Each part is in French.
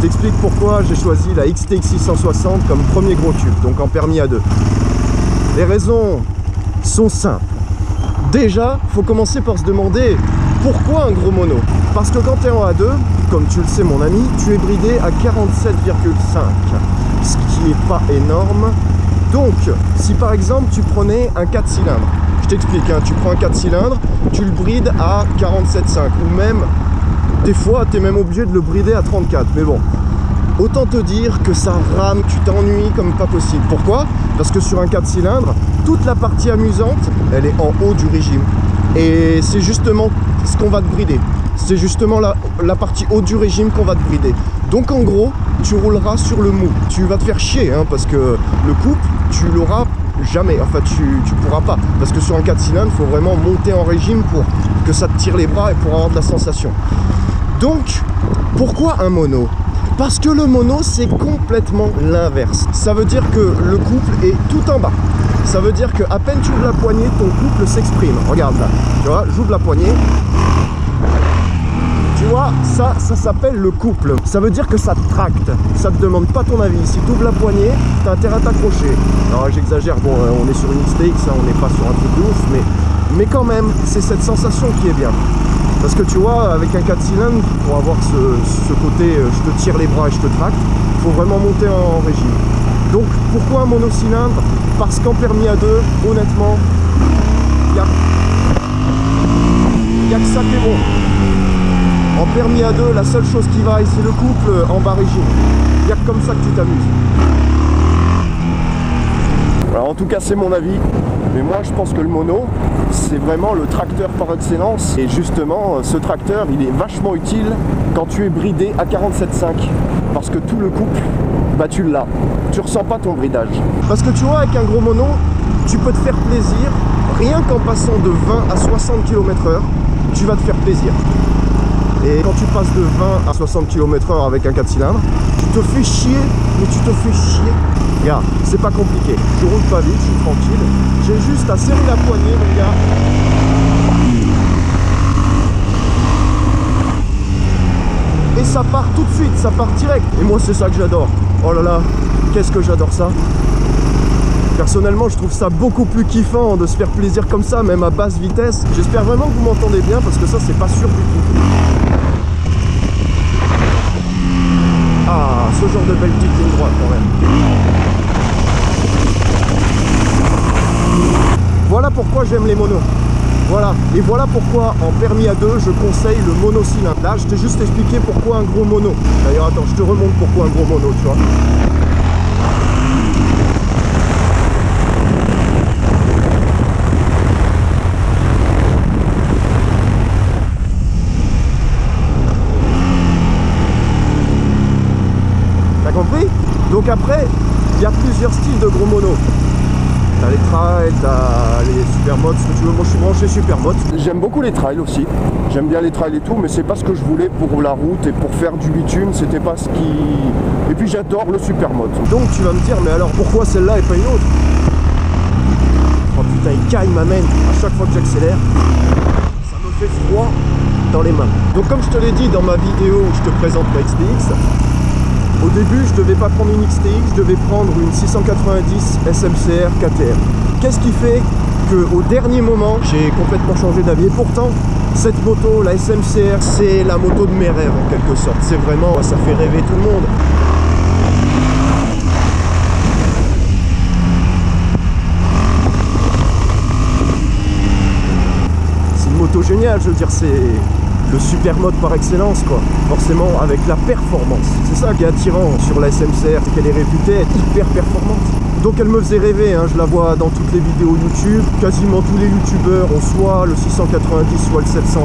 t'explique pourquoi j'ai choisi la XTX 660 comme premier gros tube, donc en permis A2. Les raisons sont simples. Déjà, faut commencer par se demander pourquoi un gros mono. Parce que quand tu es en A2, comme tu le sais mon ami, tu es bridé à 47,5, ce qui n'est pas énorme. Donc, si par exemple tu prenais un 4 cylindres, je t'explique, hein, tu prends un 4 cylindres, tu le brides à 47,5 ou même, des fois, tu es même obligé de le brider à 34. Mais bon, autant te dire que ça rame, tu t'ennuies comme pas possible. Pourquoi? Parce que sur un 4 cylindres, toute la partie amusante, elle est en haut du régime. Et c'est justement ce qu'on va te brider. C'est justement la partie haute du régime qu'on va te brider. Donc en gros, tu rouleras sur le mou. Tu vas te faire chier, hein, parce que le couple, tu l'auras jamais. Enfin, tu pourras pas. Parce que sur un 4 cylindres, il faut vraiment monter en régime pour que ça te tire les bras et pour avoir de la sensation. Donc, pourquoi un mono? Parce que le mono, c'est complètement l'inverse. Ça veut dire que le couple est tout en bas. Ça veut dire qu'à peine tu ouvres la poignée, ton couple s'exprime. Regarde là, tu vois, j'ouvre la poignée. Tu vois, ça s'appelle le couple. Ça veut dire que ça te tracte. Ça te demande pas ton avis. Si tu ouvres la poignée, tu as intérêt à t'accrocher. Alors j'exagère, bon, on est sur une XTX, hein, on n'est pas sur un truc de ouf, mais quand même, c'est cette sensation qui est bien. Parce que tu vois, avec un 4 cylindres, pour avoir ce côté je te tire les bras et je te tracte, il faut vraiment monter en régime. Donc pourquoi un monocylindre? Parce qu'en permis A2, honnêtement, il n'y a que ça qui est bon. En permis A2, la seule chose qui vaille, c'est le couple en bas régime. Il n'y a que comme ça que tu t'amuses. Alors en tout cas, c'est mon avis. Mais moi, je pense que le mono, c'est vraiment le tracteur par excellence. Et justement, ce tracteur, il est vachement utile quand tu es bridé à 47,5. Parce que tout le couple, bah tu l'as. Tu ressens pas ton bridage. Parce que tu vois, avec un gros mono, tu peux te faire plaisir. Rien qu'en passant de 20 à 60 km/h, tu vas te faire plaisir. Et quand tu passes de 20 à 60 km/h avec un 4 cylindres, tu te fais chier, mais tu te fais chier. Regarde, c'est pas compliqué. Je roule pas vite, je suis tranquille. J'ai juste à serrer la poignée, mon gars. Et ça part tout de suite, ça part direct. Et moi, c'est ça que j'adore. Oh là là, qu'est-ce que j'adore ça. Personnellement, je trouve ça beaucoup plus kiffant de se faire plaisir comme ça, même à basse vitesse. J'espère vraiment que vous m'entendez bien, parce que ça, c'est pas sûr du tout. Ah, ce genre de belle petite ligne droite quand même. Voilà pourquoi j'aime les monos. Voilà, et voilà pourquoi en permis A2 je conseille le monocylindre. Là je t'ai juste expliqué pourquoi un gros mono. D'ailleurs attends, je te remonte pourquoi un gros mono, tu vois. T'as compris? Donc après, il y a plusieurs styles de gros monos. T'as les trails, t'as les supermodes, ce que tu veux. Moi je suis branché supermode. J'aime beaucoup les trails aussi. J'aime bien les trails et tout, mais c'est pas ce que je voulais pour la route et pour faire du bitume. C'était pas ce qui... Et puis j'adore le supermode. Donc tu vas me dire, mais alors pourquoi celle-là et pas une autre? Oh putain, il caille ma main. À chaque fois que j'accélère, ça me fait froid dans les mains. Donc comme je te l'ai dit dans ma vidéo où je te présente ma XTX, au début, je devais pas prendre une XTX, je devais prendre une 690 SMCR KTM. Qu'est-ce qui fait qu'au dernier moment, j'ai complètement changé d'avis? Et pourtant, cette moto, la SMCR, c'est la moto de mes rêves en quelque sorte. C'est vraiment, ça fait rêver tout le monde. C'est une moto géniale, je veux dire, c'est le super mode par excellence, quoi. Forcément avec la performance. C'est ça qui est attirant sur la SMCR, c'est qu'elle est réputée être hyper performante. Donc elle me faisait rêver, hein. Je la vois dans toutes les vidéos YouTube. Quasiment tous les youtubeurs ont soit le 690, soit le 701.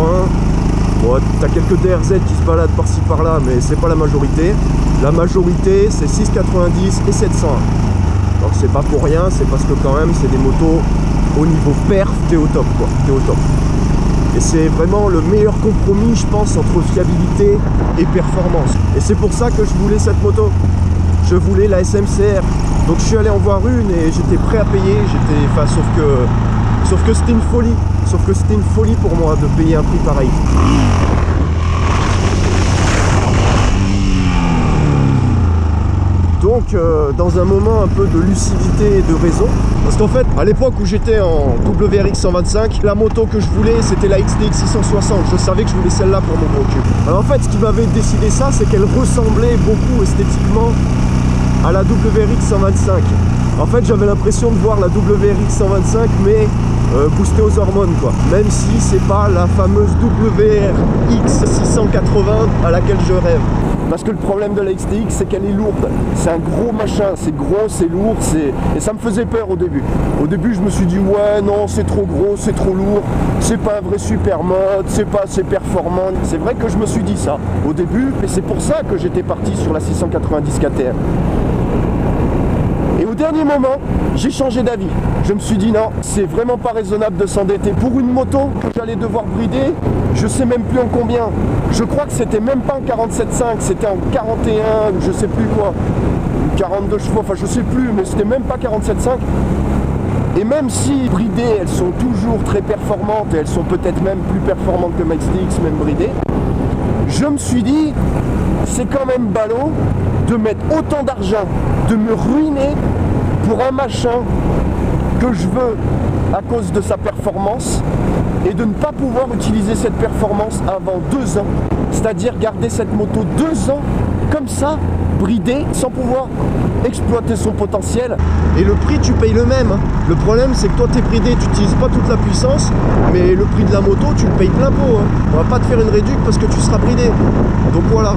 Bon, t'as quelques DRZ qui se baladent par-ci par-là, mais c'est pas la majorité. La majorité, c'est 690 et 701. Donc c'est pas pour rien, c'est parce que quand même, c'est des motos au niveau perf, t'es au top, quoi. T'es au top. Et c'est vraiment le meilleur compromis, je pense, entre fiabilité et performance. Et c'est pour ça que je voulais cette moto. Je voulais la SMCR. Donc je suis allé en voir une et j'étais prêt à payer. Enfin, sauf que c'était une folie. Sauf que c'était une folie pour moi de payer un prix pareil. dans un moment un peu de lucidité et de raison. Parce qu'en fait, à l'époque où j'étais en WRX 125, la moto que je voulais, c'était la XTX 660. Je savais que je voulais celle-là pour mon gros cul. Alors en fait, ce qui m'avait décidé ça, c'est qu'elle ressemblait beaucoup esthétiquement à la WRX 125. En fait, j'avais l'impression de voir la WRX 125, mais boostée aux hormones, quoi. Même si c'est pas la fameuse WRX 680 à laquelle je rêve. Parce que le problème de la XTX, c'est qu'elle est lourde. C'est un gros machin, c'est gros, c'est lourd, et ça me faisait peur au début. Au début, je me suis dit, ouais, non, c'est trop gros, c'est trop lourd, c'est pas un vrai supermode, c'est pas assez performant. C'est vrai que je me suis dit ça au début, et c'est pour ça que j'étais parti sur la 690 KTM. Et au dernier moment, j'ai changé d'avis. Je me suis dit non, c'est vraiment pas raisonnable de s'endetter pour une moto que j'allais devoir brider. Je sais même plus en combien. Je crois que c'était même pas en 47.5, c'était en 41 ou je sais plus quoi. 42 chevaux, enfin je sais plus, mais c'était même pas 47.5. Et même si bridées, elles sont toujours très performantes et elles sont peut-être même plus performantes que ma XTX, même bridées, je me suis dit, c'est quand même ballot de mettre autant d'argent, de me ruiner pour un machin que je veux à cause de sa performance et de ne pas pouvoir utiliser cette performance avant 2 ans. C'est-à-dire garder cette moto 2 ans comme ça, bridée, sans pouvoir exploiter son potentiel. Et le prix, tu payes le même. Le problème, c'est que toi, t'es bridé, tu n'utilises pas toute la puissance, mais le prix de la moto, tu le payes plein pot. On va pas te faire une réduction parce que tu seras bridé. Donc voilà,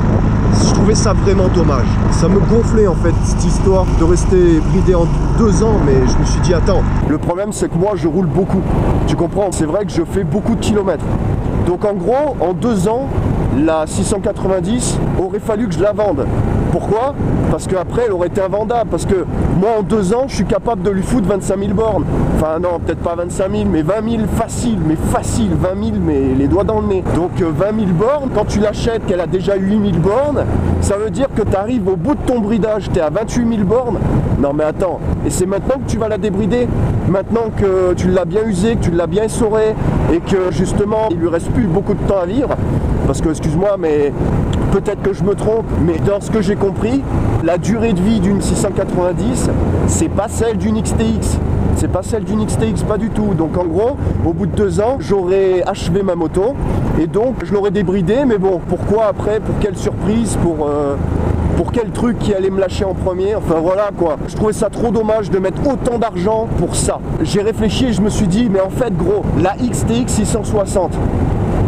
je trouvais ça vraiment dommage. Ça me gonflait en fait, cette histoire de rester bridé en 2 ans, mais je me suis dit, attends. Le problème, c'est que moi, je roule beaucoup. Tu comprends? C'est vrai que je fais beaucoup de kilomètres. Donc en gros, en 2 ans, la 690 aurait fallu que je la vende. Pourquoi? Parce qu'après elle aurait été invendable. Parce que moi en 2 ans je suis capable de lui foutre 25 000 bornes. Enfin non, peut-être pas 25 000, mais 20 000 facile, mais facile, 20 000, mais les doigts dans le nez. Donc 20 000 bornes, quand tu l'achètes qu'elle a déjà 8 000 bornes, ça veut dire que tu arrives au bout de ton bridage, tu es à 28 000 bornes. Non mais attends, et c'est maintenant que tu vas la débrider? Maintenant que tu l'as bien usée, que tu l'as bien essorée, et que justement il lui reste plus beaucoup de temps à vivre, parce que excuse-moi mais peut-être que je me trompe, mais dans ce que j'ai compris, la durée de vie d'une 690, c'est pas celle d'une XTX. C'est pas celle d'une XTX, pas du tout. Donc en gros, au bout de 2 ans, j'aurais achevé ma moto et donc je l'aurais débridée. Mais bon, pourquoi après? Pour quelle surprise? Pour quel truc qui allait me lâcher en premier? Enfin voilà quoi. Je trouvais ça trop dommage de mettre autant d'argent pour ça. J'ai réfléchi et je me suis dit, mais en fait gros, la XTX 660,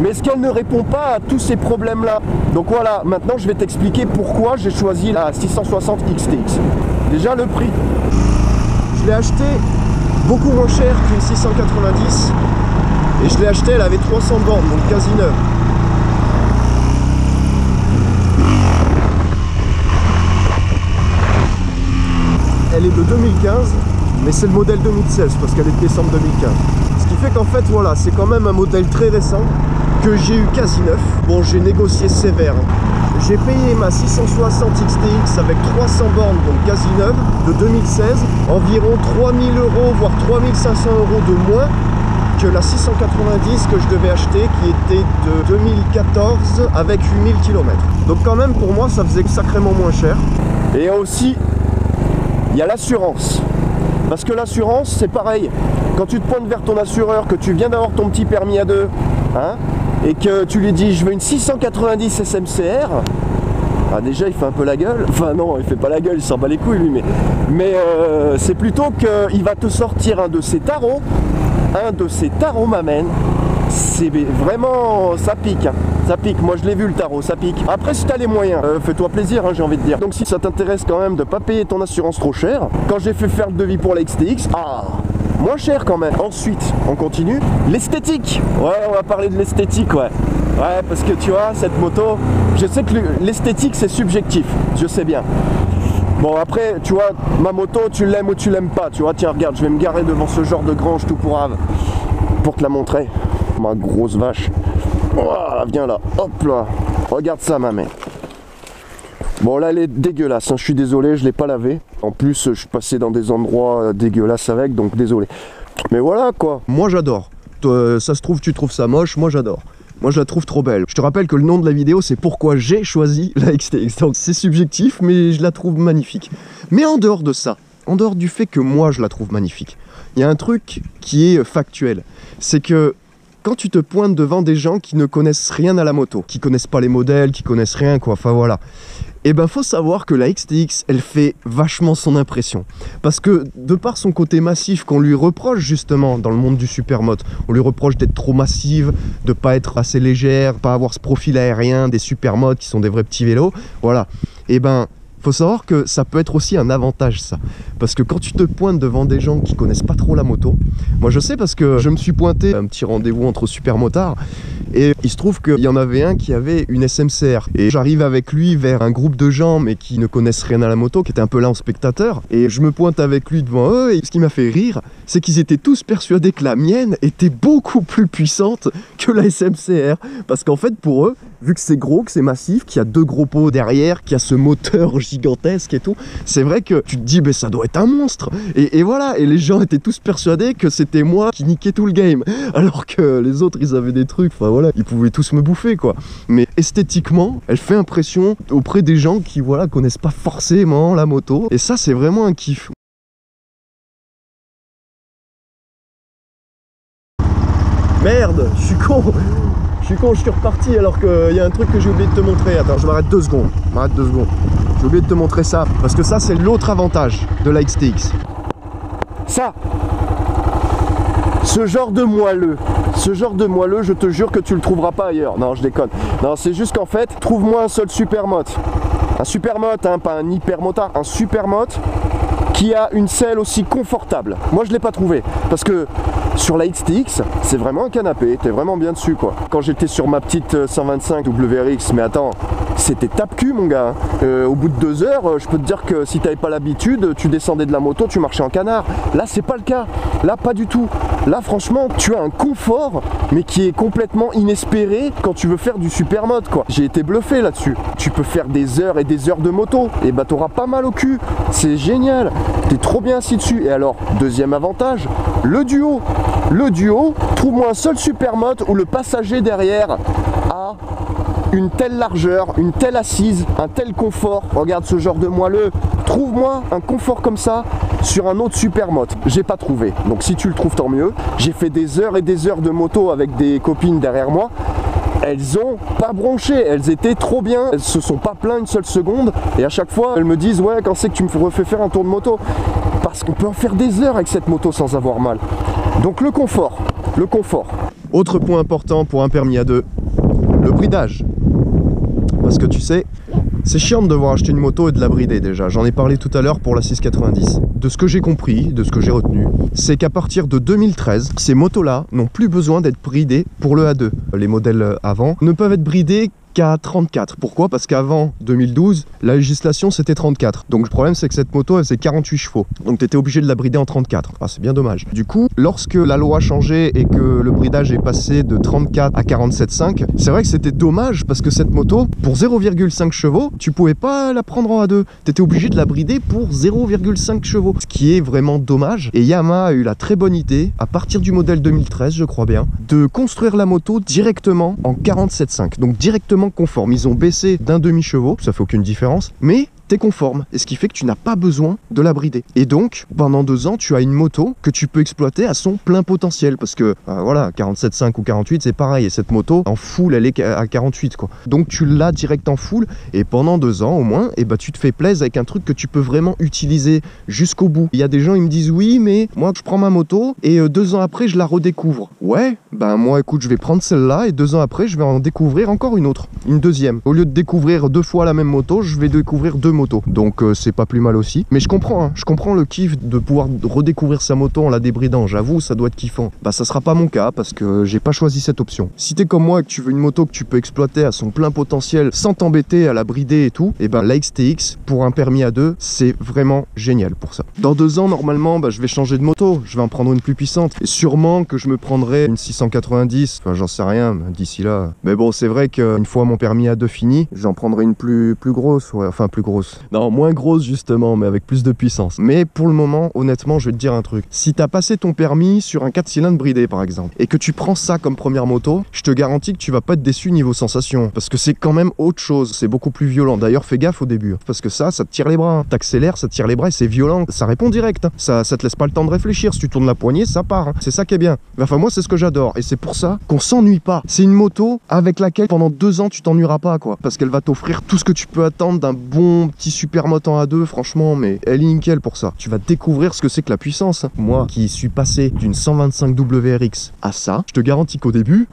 mais est-ce qu'elle ne répond pas à tous ces problèmes-là? Donc voilà, maintenant je vais t'expliquer pourquoi j'ai choisi la 660 XTX. Déjà le prix. Je l'ai acheté beaucoup moins cher qu'une 690. Et je l'ai acheté, elle avait 300 bornes, donc quasi neuve. Elle est de 2015, mais c'est le modèle 2016 parce qu'elle est de décembre 2015. Ce qui fait qu'en fait, voilà, c'est quand même un modèle très récent que j'ai eu quasi neuf. Bon, j'ai négocié sévère. J'ai payé ma 660 XTX avec 300 bornes, donc quasi neuve, de 2016, environ 3000 €, voire 3500 € de moins que la 690 que je devais acheter, qui était de 2014 avec 8000 km. Donc quand même, pour moi, ça faisait sacrément moins cher. Et aussi, il y a l'assurance. Parce que l'assurance, c'est pareil. Quand tu te pointes vers ton assureur, que tu viens d'avoir ton petit permis à 2, hein, et que tu lui dis je veux une 690 SMCR, ah déjà il fait un peu la gueule, enfin non il fait pas la gueule, il s'en bat les couilles lui, mais c'est plutôt qu'il va te sortir un de ses tarots m'amène, c'est vraiment, ça pique, hein. Ça pique, moi je l'ai vu le tarot, ça pique. Après si t'as les moyens, fais-toi plaisir, hein, j'ai envie de dire. Donc si ça t'intéresse quand même de pas payer ton assurance trop cher, quand j'ai fait faire le devis pour la XTX, moins cher quand même. Ensuite, on continue. L'esthétique. Ouais, on va parler de l'esthétique, ouais. Ouais, parce que tu vois, cette moto, je sais que l'esthétique c'est subjectif, je sais bien. Bon après, tu vois, ma moto, tu l'aimes ou tu l'aimes pas, tu vois, tiens regarde, je vais me garer devant ce genre de grange tout pourrave pour te la montrer. Ma grosse vache. Oh, viens là, hop là. Regarde ça ma mère. Bon là elle est dégueulasse, hein. Je suis désolé, je l'ai pas lavé. En plus je suis passé dans des endroits dégueulasses avec, donc désolé. Mais voilà quoi. Moi j'adore. Ça se trouve tu trouves ça moche, moi j'adore. Moi je la trouve trop belle. Je te rappelle que le nom de la vidéo c'est pourquoi j'ai choisi la XTX. Donc c'est subjectif mais je la trouve magnifique. Mais en dehors de ça, en dehors du fait que moi je la trouve magnifique, il y a un truc qui est factuel. C'est que quand tu te pointes devant des gens qui ne connaissent rien à la moto, qui connaissent pas les modèles, qui connaissent rien quoi, enfin voilà. Et ben faut savoir que la XTX, elle fait vachement son impression. Parce que de par son côté massif qu'on lui reproche justement dans le monde du supermoto, on lui reproche d'être trop massive, de pas être assez légère, pas avoir ce profil aérien des supermotos qui sont des vrais petits vélos, voilà. Et ben faut savoir que ça peut être aussi un avantage ça, parce que quand tu te pointes devant des gens qui connaissent pas trop la moto, moi je sais parce que je me suis pointé à un petit rendez-vous entre supermotards et il se trouve qu'il y en avait un qui avait une SMCR et j'arrive avec lui vers un groupe de gens mais qui ne connaissent rien à la moto, qui étaient un peu là en spectateur et je me pointe avec lui devant eux et ce qui m'a fait rire c'est qu'ils étaient tous persuadés que la mienne était beaucoup plus puissante que la SMCR parce qu'en fait pour eux, vu que c'est gros, que c'est massif, qu'il y a deux gros pots derrière, qu'il y a ce moteur gigantesque et tout, c'est vrai que tu te dis mais ça doit être un monstre et voilà, et les gens étaient tous persuadés que c'était moi qui niquais tout le game alors que les autres ils avaient des trucs, enfin voilà, ils pouvaient tous me bouffer quoi. Mais esthétiquement elle fait impression auprès des gens qui voilà connaissent pas forcément la moto et ça c'est vraiment un kiff. Merde, je suis con, je suis reparti alors qu'il y a un truc que j'ai oublié de te montrer. Attends, je m'arrête 2 secondes. J'ai oublié de te montrer ça, parce que ça c'est l'autre avantage de la XTX. Ça, ce genre de moelleux, je te jure que tu le trouveras pas ailleurs. Non, je déconne. Non, c'est juste qu'en fait, trouve-moi un seul supermoto. Un supermoto, hein, pas un hypermotard, un supermoto qui a une selle aussi confortable. Moi je l'ai pas trouvé, parce que sur la XTX, c'est vraiment un canapé, t'es vraiment bien dessus quoi. Quand j'étais sur ma petite 125 WRX, mais attends, c'était tape-cul mon gars. Au bout de 2 heures, je peux te dire que si t'avais pas l'habitude, tu descendais de la moto, tu marchais en canard. Là c'est pas le cas, là pas du tout. Là franchement, tu as un confort, mais qui est complètement inespéré quand tu veux faire du supermoto quoi. J'ai été bluffé là-dessus. Tu peux faire des heures et des heures de moto, et bah t'auras pas mal au cul. C'est génial, t'es trop bien assis dessus. Et alors, deuxième avantage, le duo. Le duo, trouve-moi un seul supermoto où le passager derrière a une telle largeur, une telle assise, un tel confort. Regarde ce genre de moelleux. Trouve-moi un confort comme ça sur un autre supermoto. J'ai pas trouvé. Donc si tu le trouves, tant mieux. J'ai fait des heures et des heures de moto avec des copines derrière moi. Elles ont pas bronché, elles étaient trop bien, elles se sont pas plaintes une seule seconde et à chaque fois elles me disent ouais quand c'est que tu me refais faire un tour de moto, parce qu'on peut en faire des heures avec cette moto sans avoir mal. Donc le confort. Autre point important pour un permis A2, le bridage. Parce que tu sais, c'est chiant de devoir acheter une moto et de la brider déjà. J'en ai parlé tout à l'heure pour la 690. De ce que j'ai compris, de ce que j'ai retenu, c'est qu'à partir de 2013, ces motos-là n'ont plus besoin d'être bridées pour le A2. Les modèles avant ne peuvent être bridés qu'à 34. Pourquoi? Parce qu'avant 2012, la législation c'était 34. Donc le problème c'est que cette moto elle faisait 48 chevaux. Donc tu étais obligé de la brider en 34. Ah, c'est bien dommage. Du coup, lorsque la loi a changé et que le bridage est passé de 34 à 47,5, c'est vrai que c'était dommage parce que cette moto, pour 0,5 chevaux, tu pouvais pas la prendre en A2. Tu étais obligé de la brider pour 0,5 chevaux. Ce qui est vraiment dommage. Et Yamaha a eu la très bonne idée, à partir du modèle 2013, je crois bien, de construire la moto directement en 47,5. Donc directement conforme. Ils ont baissé d'un demi-chevaux, ça fait aucune différence, mais t'es conforme, et ce qui fait que tu n'as pas besoin de la brider. Et donc, pendant 2 ans, tu as une moto que tu peux exploiter à son plein potentiel, parce que, voilà, 47,5 ou 48, c'est pareil, et cette moto, en full, elle est à 48, quoi. Donc, tu l'as direct en full, et pendant 2 ans, au moins, et bah, tu te fais plaisir avec un truc que tu peux vraiment utiliser jusqu'au bout. Il y a des gens, ils me disent, oui, mais moi, je prends ma moto, et 2 ans après, je la redécouvre. Ouais, ben, moi, écoute, je vais prendre celle-là, et 2 ans après, je vais en découvrir encore une autre, une deuxième. Au lieu de découvrir 2 fois la même moto, je vais découvrir 2 motos. Donc c'est pas plus mal aussi. Mais je comprends, hein, je comprends le kiff de pouvoir redécouvrir sa moto en la débridant. J'avoue, ça doit être kiffant. Bah ça sera pas mon cas parce que j'ai pas choisi cette option. Si t'es comme moi et que tu veux une moto que tu peux exploiter à son plein potentiel sans t'embêter à la brider et tout, et ben la XTX pour un permis A2, c'est vraiment génial pour ça. Dans 2 ans, normalement, bah, je vais changer de moto. Je vais en prendre une plus puissante. Et sûrement que je me prendrai une 690. Enfin, j'en sais rien d'ici là. Mais bon, c'est vrai qu'une fois mon permis A2 fini, j'en prendrai une plus grosse. Ouais, enfin, plus grosse. Non, moins grosse justement, mais avec plus de puissance. Mais pour le moment, honnêtement, je vais te dire un truc. Si t'as passé ton permis sur un 4 cylindres bridé par exemple, et que tu prends ça comme première moto, je te garantis que tu vas pas être déçu niveau sensation. Parce que c'est quand même autre chose, c'est beaucoup plus violent. D'ailleurs, fais gaffe au début, parce que ça te tire les bras. T'accélères, ça te tire les bras et c'est violent. Ça répond direct. Ça te laisse pas le temps de réfléchir. Si tu tournes la poignée, ça part. C'est ça qui est bien. Enfin, moi, c'est ce que j'adore. Et c'est pour ça qu'on s'ennuie pas. C'est une moto avec laquelle pendant 2 ans, tu t'ennuieras pas, quoi. Parce qu'elle va t'offrir tout ce que tu peux attendre d'un bon petit supermoto en A2, franchement, mais elle est nickel pour ça. Tu vas découvrir ce que c'est que la puissance. Moi, qui suis passé d'une 125 WRX à ça, je te garantis qu'au début,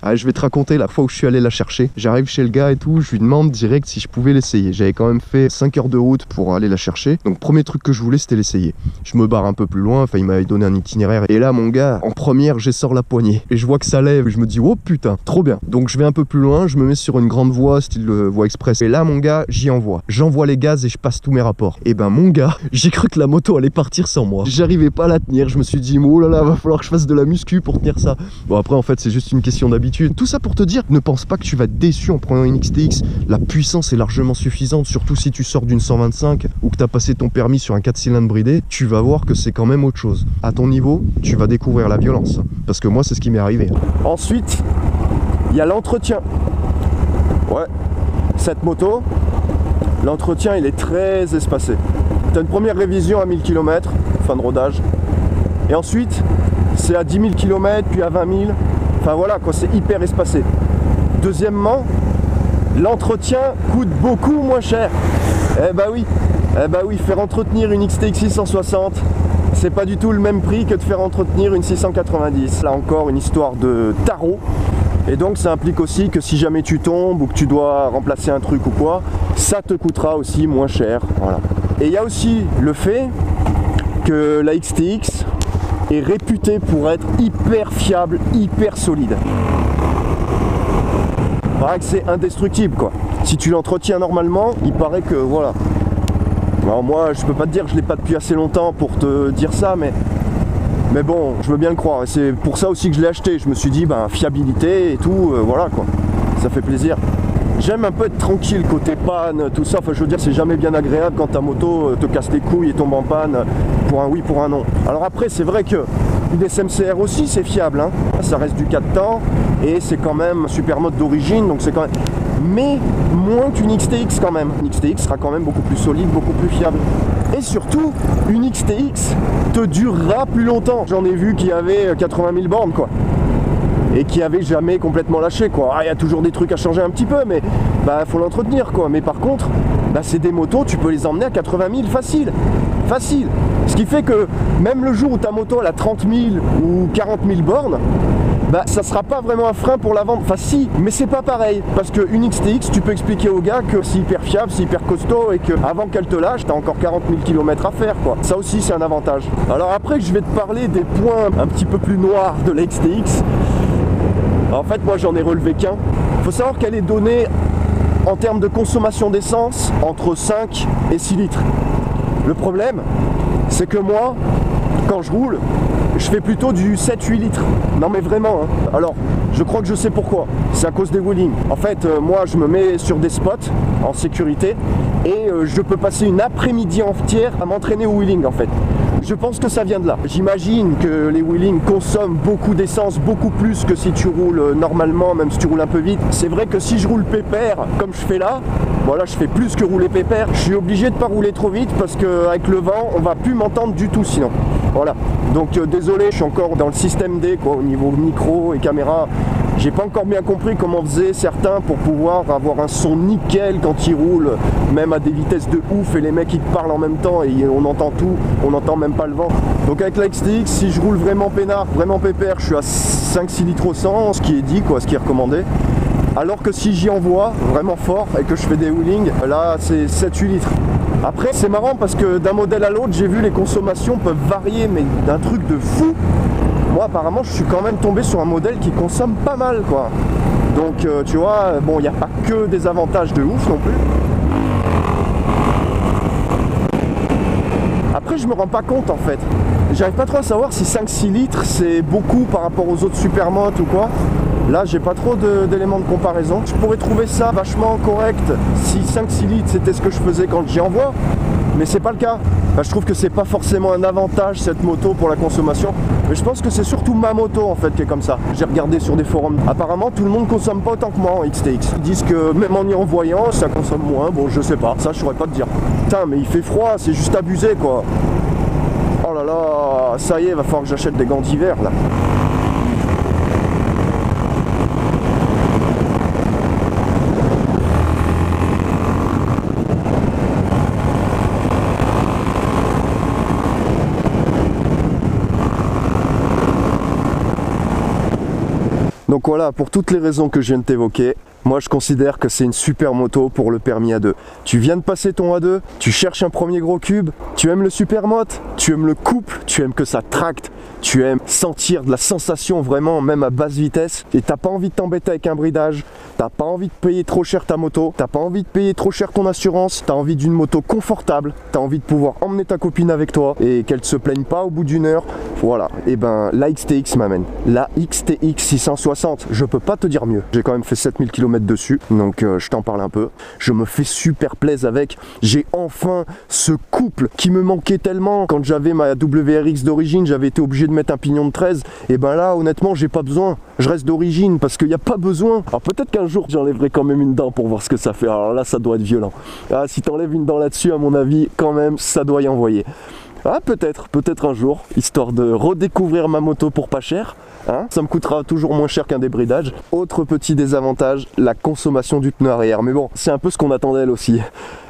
allez, je vais te raconter la fois où je suis allé la chercher. J'arrive chez le gars et tout, je lui demande direct si je pouvais l'essayer. J'avais quand même fait 5 heures de route pour aller la chercher. Donc, premier truc que je voulais, c'était l'essayer. Je me barre un peu plus loin, enfin, il m'avait donné un itinéraire. Et là, mon gars, en première, j'essore la poignée. Et je vois que ça lève. Et je me dis, oh putain, trop bien. Donc, je vais un peu plus loin, je me mets sur une grande voie, style voie express. Et là, mon gars, j'y envoie. J'envoie les gaz et je passe tous mes rapports. Et ben, mon gars, j'ai cru que la moto allait partir sans moi. J'arrivais pas à la tenir. Je me suis dit, oh là là, va falloir que je fasse de la muscu pour tenir ça. Bon, après, en fait, c'est juste une question d'habitude. Tout ça pour te dire, ne pense pas que tu vas être déçu en prenant une XTX. La puissance est largement suffisante, surtout si tu sors d'une 125 ou que tu as passé ton permis sur un 4 cylindres bridé. Tu vas voir que c'est quand même autre chose. À ton niveau, tu vas découvrir la violence. Parce que moi, c'est ce qui m'est arrivé. Ensuite, il y a l'entretien. Ouais, cette moto, l'entretien, il est très espacé. Tu as une première révision à 1000 km, fin de rodage. Et ensuite, c'est à 10 000 km, puis à 20 000. Enfin voilà, quoi, c'est hyper espacé. Deuxièmement, l'entretien coûte beaucoup moins cher. Eh bah oui, faire entretenir une XTX 660, c'est pas du tout le même prix que de faire entretenir une 690. Là encore, une histoire de tarot. Et donc ça implique aussi que si jamais tu tombes ou que tu dois remplacer un truc ou quoi, ça te coûtera aussi moins cher. Voilà. Et il y a aussi le fait que la XTX est réputée pour être hyper fiable, hyper solide. Il paraît que c'est indestructible, quoi. Si tu l'entretiens normalement, il paraît que voilà. Alors moi, je peux pas te dire que je l'ai pas depuis assez longtemps pour te dire ça, mais bon, je veux bien le croire. Et c'est pour ça aussi que je l'ai acheté. Je me suis dit, ben, fiabilité et tout, voilà quoi. Ça fait plaisir. J'aime un peu être tranquille côté panne, tout ça. Enfin, je veux dire, c'est jamais bien agréable quand ta moto te casse les couilles et tombe en panne pour un oui, pour un non. Alors après, c'est vrai que une SMCR aussi, c'est fiable, hein. Ça reste du 4 temps et c'est quand même un supermoto d'origine, donc c'est quand même... Mais moins qu'une XTX quand même. Une XTX sera quand même beaucoup plus solide, beaucoup plus fiable. Et surtout, une XTX te durera plus longtemps. J'en ai vu qui avaient 80 000 bornes, quoi. Et qui avait jamais complètement lâché, quoi. Ah, il y a toujours des trucs à changer un petit peu, mais bah faut l'entretenir, quoi. Mais par contre, bah, c'est des motos, tu peux les emmener à 80 000 facile. Facile. Ce qui fait que même le jour où ta moto elle a 30 000 ou 40 000 bornes, bah ça sera pas vraiment un frein pour la vendre. Enfin si, mais c'est pas pareil. Parce qu'une XTX, tu peux expliquer au gars que c'est hyper fiable, c'est hyper costaud et que avant qu'elle te lâche, t'as encore 40 000 km à faire, quoi. Ça aussi c'est un avantage. Alors après, je vais te parler des points un petit peu plus noirs de la XTX. En fait, moi j'en ai relevé qu'un. Faut savoir qu'elle est donnée en termes de consommation d'essence entre 5 et 6 litres. Le problème, c'est que moi, quand je roule, je fais plutôt du 7-8 litres. Non mais vraiment, hein. Alors, je crois que je sais pourquoi. C'est à cause des wheelings. En fait, moi, je me mets sur des spots en sécurité et je peux passer une après-midi entière à m'entraîner au wheeling, en fait. Je pense que ça vient de là. J'imagine que les wheelings consomment beaucoup d'essence, beaucoup plus que si tu roules normalement, même si tu roules un peu vite. C'est vrai que si je roule pépère, comme je fais là, voilà, je fais plus que rouler pépère. Je suis obligé de pas rouler trop vite parce qu'avec le vent, on va plus m'entendre du tout sinon. Voilà. Donc désolé, je suis encore dans le système D, quoi, au niveau micro et caméra. J'ai pas encore bien compris comment faisaient certains pour pouvoir avoir un son nickel quand ils roulent, même à des vitesses de ouf, et les mecs ils te parlent en même temps et on entend tout, on n'entend même pas le vent. Donc avec la XTX, si je roule vraiment peinard, vraiment pépère, je suis à 5-6 litres au 100, ce qui est dit, quoi, ce qui est recommandé. Alors que si j'y envoie vraiment fort et que je fais des wheelings, là c'est 7-8 litres. Après c'est marrant parce que d'un modèle à l'autre, j'ai vu les consommations peuvent varier, mais d'un truc de fou. Moi apparemment je suis quand même tombé sur un modèle qui consomme pas mal, quoi. Donc tu vois, bon, il n'y a pas que des avantages de ouf non plus. Après je me rends pas compte en fait. J'arrive pas trop à savoir si 5-6 litres c'est beaucoup par rapport aux autres supermotos ou quoi. Là, j'ai pas trop d'éléments de comparaison. Je pourrais trouver ça vachement correct si 5-6 litres c'était ce que je faisais quand j'y envoie, mais c'est pas le cas. Enfin, je trouve que c'est pas forcément un avantage cette moto pour la consommation, mais je pense que c'est surtout ma moto en fait qui est comme ça. J'ai regardé sur des forums, apparemment tout le monde consomme pas autant que moi en XTX. Ils disent que même en y envoyant, ça consomme moins. Bon, je sais pas, ça je saurais pas te dire. Putain, mais il fait froid, c'est juste abusé quoi. Oh là là, ça y est, va falloir que j'achète des gants d'hiver là. Donc voilà, pour toutes les raisons que je viens de t'évoquer, moi je considère que c'est une super moto pour le permis A2. Tu viens de passer ton A2, tu cherches un premier gros cube, tu aimes le supermote, tu aimes le couple, tu aimes que ça tracte, tu aimes sentir de la sensation vraiment même à basse vitesse et t'as pas envie de t'embêter avec un bridage, t'as pas envie de payer trop cher ta moto, t'as pas envie de payer trop cher ton assurance, t'as envie d'une moto confortable, t'as envie de pouvoir emmener ta copine avec toi et qu'elle se plaigne pas au bout d'une heure, voilà, et ben la XTX m'amène. La XTX 660, je peux pas te dire mieux. J'ai quand même fait 7000 km dessus, donc je t'en parle un peu. Je me fais super plaisir avec. J'ai enfin ce couple qui me manquait tellement. Quand j'avais ma WRX d'origine, j'avais été obligé de mettre un pignon de 13. Et ben là, honnêtement, j'ai pas besoin. Je reste d'origine parce qu'il n'y a pas besoin. Alors peut-être qu'un jour, j'enlèverai quand même une dent pour voir ce que ça fait. Alors là, ça doit être violent. Ah, si t'enlèves une dent là-dessus, à mon avis, quand même, ça doit y envoyer. Ah, peut-être un jour, histoire de redécouvrir ma moto pour pas cher. Hein, ça me coûtera toujours moins cher qu'un débridage. Autre petit désavantage, la consommation du pneu arrière. Mais bon, c'est un peu ce qu'on attend d'elle aussi.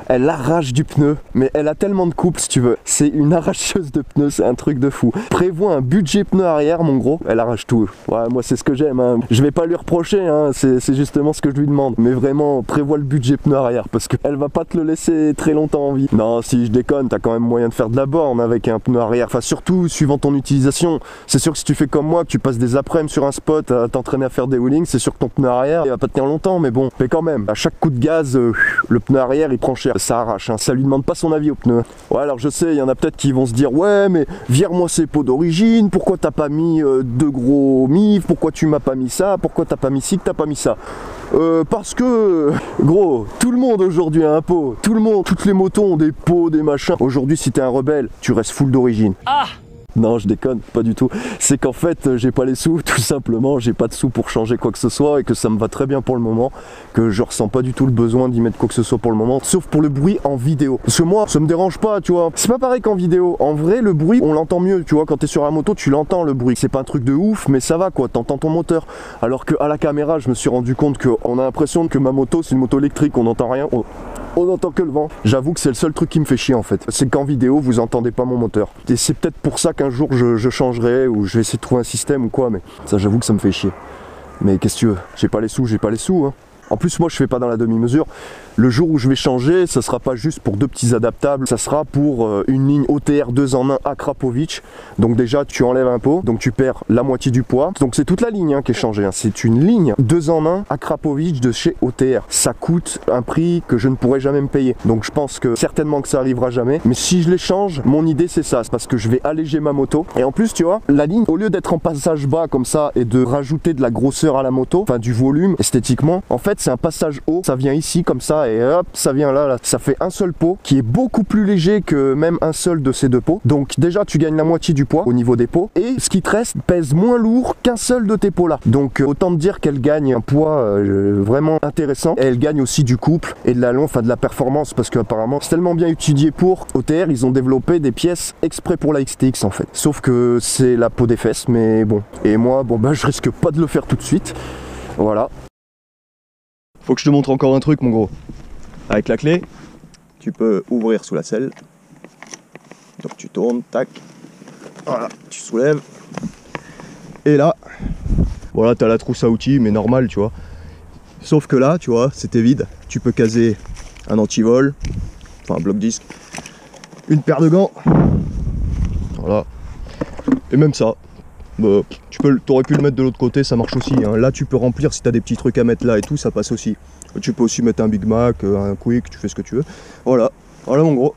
Elle arrache du pneu, mais elle a tellement de couple si tu veux. C'est une arracheuse de pneus, c'est un truc de fou. Prévois un budget pneu arrière, mon gros. Elle arrache tout. Ouais, moi c'est ce que j'aime. Hein. Je vais pas lui reprocher, hein. C'est justement ce que je lui demande. Mais vraiment, prévois le budget pneu arrière parce qu'elle va pas te le laisser très longtemps en vie. Non, si je déconne, t'as quand même moyen de faire de la borne avec un pneu arrière. Enfin, surtout suivant ton utilisation. C'est sûr que si tu fais comme moi, que tu passes des après-midi sur un spot à t'entraîner à faire des wheelings, c'est sûr que ton pneu arrière il va pas tenir longtemps, mais bon, mais quand même, à chaque coup de gaz, le pneu arrière il prend cher. Ça arrache, hein. Ça lui demande pas son avis au pneu. Ouais, alors je sais, il y en a peut-être qui vont se dire ouais, mais vire-moi ces pots d'origine, pourquoi t'as pas mis deux gros MIF, pourquoi tu m'as pas mis ça, pourquoi t'as pas mis ci, que t'as pas mis ça. Parce que, gros, tout le monde aujourd'hui a un pot, tout le monde, toutes les motos ont des pots, des machins. Aujourd'hui, si t'es un rebelle, tu restes full d'origine. Ah! Non, je déconne, pas du tout. C'est qu'en fait, j'ai pas les sous, tout simplement, j'ai pas de sous pour changer quoi que ce soit et que ça me va très bien pour le moment, que je ressens pas du tout le besoin d'y mettre quoi que ce soit pour le moment, sauf pour le bruit en vidéo. Parce que moi, ça me dérange pas, tu vois. C'est pas pareil qu'en vidéo. En vrai, le bruit, on l'entend mieux, tu vois. Quand t'es sur la moto, tu l'entends le bruit. C'est pas un truc de ouf, mais ça va quoi, t'entends ton moteur. Alors qu'à la caméra, je me suis rendu compte qu'on a l'impression que ma moto, c'est une moto électrique, on n'entend rien. On n'entend que le vent. J'avoue que c'est le seul truc qui me fait chier en fait. C'est qu'en vidéo, vous entendez pas mon moteur. Et c'est peut-être pour ça qu'un jour je changerai ou je vais essayer de trouver un système ou quoi, mais ça j'avoue que ça me fait chier. Mais qu'est-ce que tu veux, j'ai pas les sous, hein. En plus, moi je fais pas dans la demi-mesure. Le jour où je vais changer, ça sera pas juste pour deux petits adaptables, ça sera pour une ligne OTR 2 en 1 Akrapovic. Donc déjà tu enlèves un pot, donc tu perds la moitié du poids. Donc c'est toute la ligne hein, qui est changée, hein. C'est une ligne 2 en 1 Akrapovic de chez OTR. Ça coûte un prix que je ne pourrai jamais me payer. Donc je pense que certainement que ça arrivera jamais. Mais si je les change, mon idée c'est ça, c'est parce que je vais alléger ma moto. Et en plus tu vois, la ligne, au lieu d'être en passage bas comme ça et de rajouter de la grosseur à la moto, enfin du volume esthétiquement, en fait c'est un passage haut, ça vient ici comme ça et hop, ça vient là, ça fait un seul pot qui est beaucoup plus léger que même un seul de ces deux pots. Donc déjà tu gagnes la moitié du poids au niveau des pots et ce qui te reste pèse moins lourd qu'un seul de tes pots là. Donc autant te dire qu'elle gagne un poids vraiment intéressant et elle gagne aussi du couple et de la longue, enfin de la performance parce qu'apparemment c'est tellement bien étudié pour OTR, ils ont développé des pièces exprès pour la XTX en fait. Sauf que c'est la peau des fesses, mais bon. Et moi, bon bah je risque pas de le faire tout de suite. Voilà. Faut que je te montre encore un truc mon gros. Avec la clé, tu peux ouvrir sous la selle. Donc tu tournes, tac. Voilà, tu soulèves. Et là, voilà, t'as la trousse à outils, mais normal, tu vois. Sauf que là, tu vois, c'était vide. Tu peux caser un antivol, enfin un bloc-disque, une paire de gants. Voilà. Et même ça. Bah, t'aurais pu le mettre de l'autre côté, ça marche aussi. Hein. Là, tu peux remplir si t'as des petits trucs à mettre là et tout, ça passe aussi. Tu peux aussi mettre un Big Mac, un Quick, tu fais ce que tu veux. Voilà, voilà mon gros.